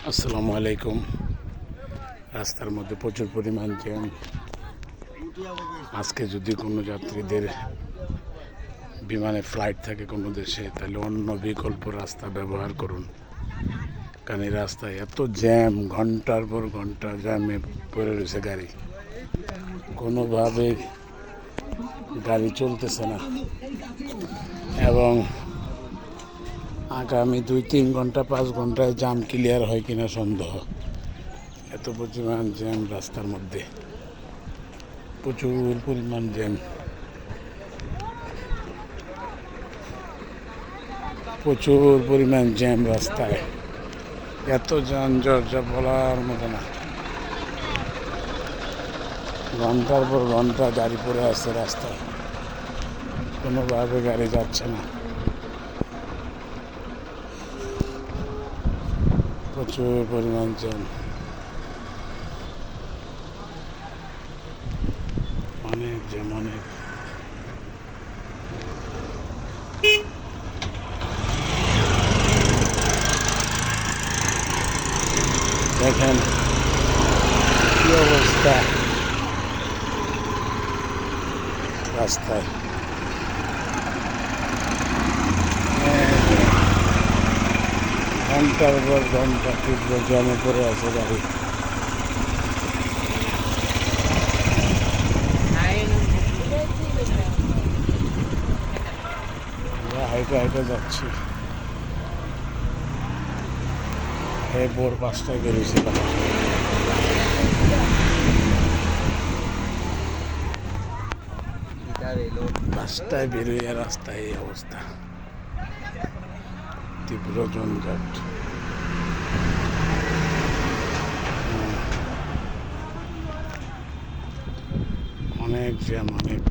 আসসালামু আলাইকুম। রাস্তার মধ্যে প্রচুর পরিমাণ জ্যাম। আজকে যদি কোনো যাত্রীদের বিমানে ফ্লাইট থাকে কোনো দেশে, তাহলে অন্য বিকল্প রাস্তা ব্যবহার করুন, কারণ এই রাস্তায় এত জ্যাম, ঘন্টার পর ঘন্টা জ্যামে পড়ে রয়েছে গাড়ি, কোনোভাবে গাড়ি চলতেছে না এবং আগামী 2-3 ঘন্টা 5 ঘন্টায় জ্যাম ক্লিয়ার হয় কিনা সন্দেহ। এত পরিমাণ জ্যাম রাস্তার মধ্যে, প্রচুর পরিমাণ জ্যাম, প্রচুর পরিমাণ জ্যাম রাস্তায়। এত যানজট যা বলার মতো না। ঘন্টার পর ঘন্টা গাড়ি পড়ে আছে রাস্তায়, কোনোভাবে গাড়ি যাচ্ছে না। প্রচুর পরিমাণ জ্যাম, অনেক জ্যাম, অনেক। দেখেন কি অবস্থা রাস্তায়। ঘন্টার পর ঘন্টা তীব্র জ্যামে পড়ে আছে গাড়ি। হাইটে হাইটে যাচ্ছি। ভোর 5টায় বেরিয়েছিলাম। রাস্তায় বেরিয়ে রাস্তায় এই অবস্থা, তীব্র যানজট, অনেক জ্যাম, অনেক।